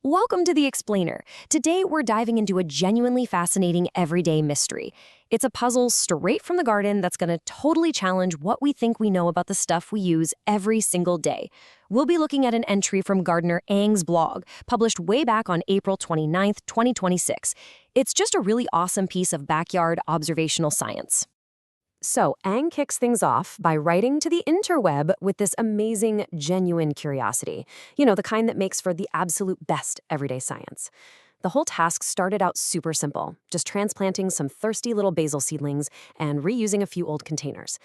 Welcome to The Explainer. Today we're diving into a genuinely fascinating everyday mystery. It's a puzzle straight from the garden that's going to totally challenge what we think we know about the stuff we use every single day. We'll be looking at an entry from gardener Ang's blog, published way back on April 29th, 2026. It's just a really awesome piece of backyard observational science. So, Ang kicks things off by writing to the interweb with this amazing, genuine curiosity. You know, the kind that makes for the absolute best everyday science. The whole task started out super simple, just transplanting some thirsty little basil seedlings and reusing a few old containers.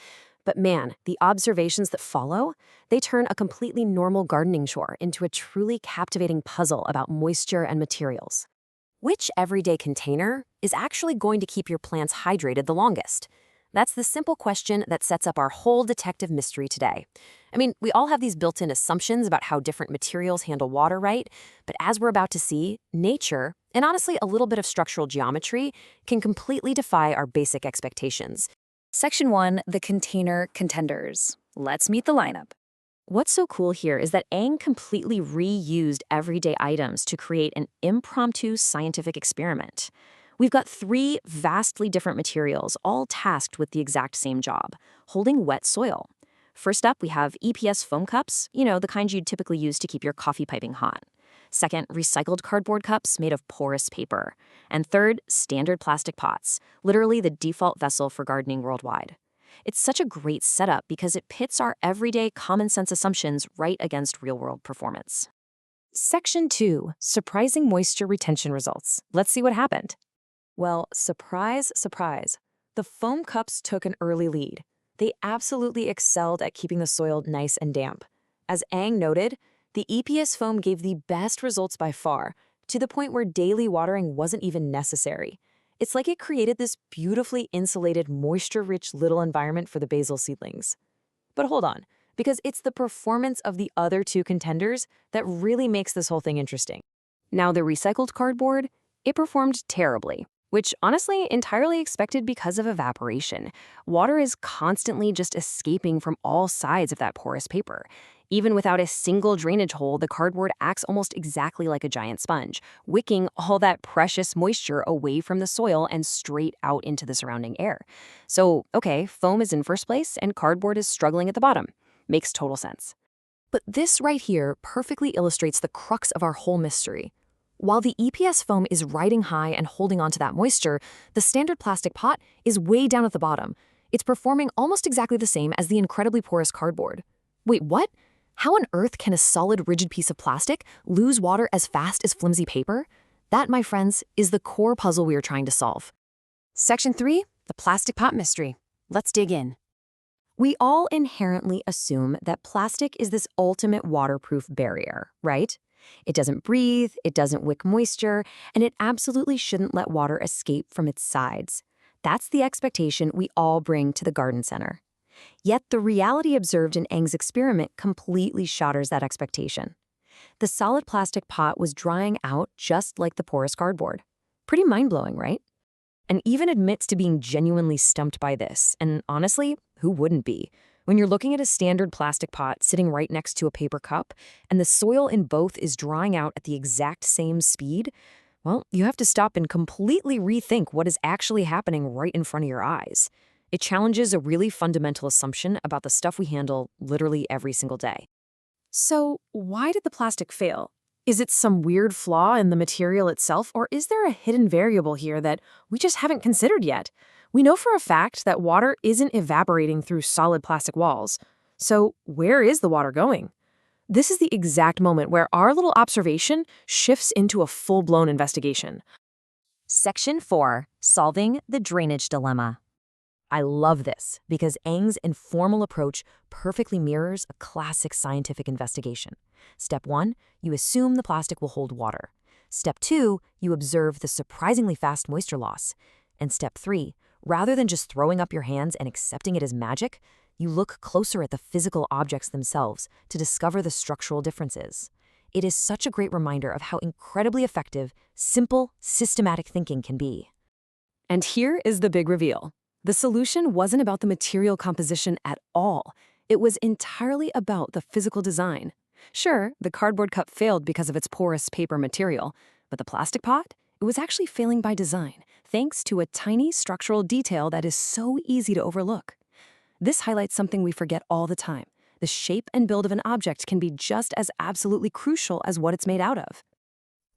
But man, the observations that follow, they turn a completely normal gardening chore into a truly captivating puzzle about moisture and materials. Which everyday container is actually going to keep your plants hydrated the longest? That's the simple question that sets up our whole detective mystery today. I mean, we all have these built-in assumptions about how different materials handle water, right? But as we're about to see, nature, and honestly a little bit of structural geometry, can completely defy our basic expectations. Section 1, the container contenders. Let's meet the lineup. What's so cool here is that Ang completely reused everyday items to create an impromptu scientific experiment. We've got three vastly different materials, all tasked with the exact same job, holding wet soil. First up, we have EPS-foam cups, the kind you'd typically use to keep your coffee piping hot. Second, recycled cardboard cups made of porous paper. And third, standard plastic pots, literally the default vessel for gardening worldwide. It's such a great setup because it pits our everyday common sense assumptions right against real-world performance. Section 2, surprising moisture retention results. Let's see what happened. Well, surprise, surprise. The foam cups took an early lead. They absolutely excelled at keeping the soil nice and damp. As Ang noted, the EPS foam gave the best results by far, to the point where daily watering wasn't even necessary. It's like it created this beautifully insulated, moisture-rich little environment for the basil seedlings. But hold on, because it's the performance of the other two contenders that really makes this whole thing interesting. Now, the recycled cardboard, it performed terribly, which honestly entirely expected because of evaporation. Water is constantly just escaping from all sides of that porous paper. Even without a single drainage hole, the cardboard acts almost exactly like a giant sponge, wicking all that precious moisture away from the soil and straight out into the surrounding air. So, okay, foam is in first place and cardboard is struggling at the bottom. Makes total sense. But this right here perfectly illustrates the crux of our whole mystery. While the EPS foam is riding high and holding onto that moisture, the standard plastic pot is way down at the bottom. It's performing almost exactly the same as the incredibly porous cardboard. Wait, what? How on earth can a solid, rigid piece of plastic lose water as fast as flimsy paper? That, my friends, is the core puzzle we are trying to solve. Section 3, the plastic pot mystery. Let's dig in. We all inherently assume that plastic is this ultimate waterproof barrier, right? It doesn't breathe, it doesn't wick moisture, and it absolutely shouldn't let water escape from its sides. That's the expectation we all bring to the garden center. Yet the reality observed in Ang's experiment completely shatters that expectation. The solid plastic pot was drying out just like the porous cardboard. Pretty mind-blowing, right? And even admits to being genuinely stumped by this, and honestly, who wouldn't be? When you're looking at a standard plastic pot sitting right next to a paper cup, and the soil in both is drying out at the exact same speed, well, you have to stop and completely rethink what is actually happening right in front of your eyes. It challenges a really fundamental assumption about the stuff we handle literally every single day. So, why did the plastic fail? Is it some weird flaw in the material itself, or is there a hidden variable here that we just haven't considered yet? We know for a fact that water isn't evaporating through solid plastic walls. So where is the water going? This is the exact moment where our little observation shifts into a full-blown investigation. Section 4, solving the drainage dilemma. I love this because Ang's informal approach perfectly mirrors a classic scientific investigation. Step 1, you assume the plastic will hold water. Step 2, you observe the surprisingly fast moisture loss. And step 3, rather than just throwing up your hands and accepting it as magic, you look closer at the physical objects themselves to discover the structural differences. It is such a great reminder of how incredibly effective, simple, systematic thinking can be. And here is the big reveal. The solution wasn't about the material composition at all. It was entirely about the physical design. Sure, the cardboard cup failed because of its porous paper material, but the plastic pot? It was actually failing by design, thanks to a tiny structural detail that is so easy to overlook. This highlights something we forget all the time. The shape and build of an object can be just as absolutely crucial as what it's made out of.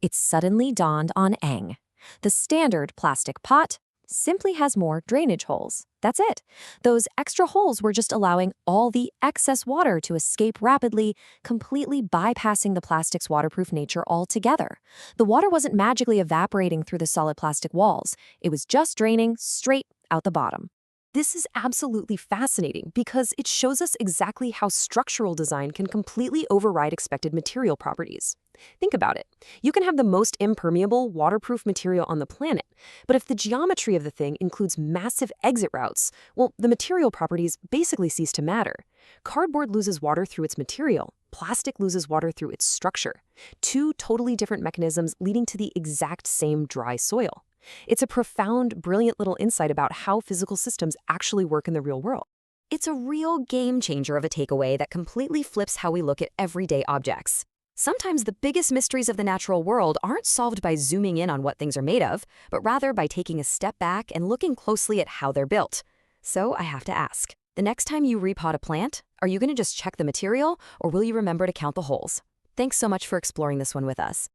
It suddenly dawned on Aang. The standard plastic pot simply has more drainage holes. That's it. Those extra holes were just allowing all the excess water to escape rapidly, completely bypassing the plastic's waterproof nature altogether. The water wasn't magically evaporating through the solid plastic walls. It was just draining straight out the bottom. This is absolutely fascinating because it shows us exactly how structural design can completely override expected material properties. Think about it. You can have the most impermeable, waterproof material on the planet, but if the geometry of the thing includes massive exit routes, well, the material properties basically cease to matter. Cardboard loses water through its material. Plastic loses water through its structure. Two totally different mechanisms leading to the exact same dry soil. It's a profound, brilliant little insight about how physical systems actually work in the real world. It's a real game changer of a takeaway that completely flips how we look at everyday objects. Sometimes the biggest mysteries of the natural world aren't solved by zooming in on what things are made of, but rather by taking a step back and looking closely at how they're built. So I have to ask, the next time you repot a plant, are you going to just check the material, or will you remember to count the holes? Thanks so much for exploring this one with us.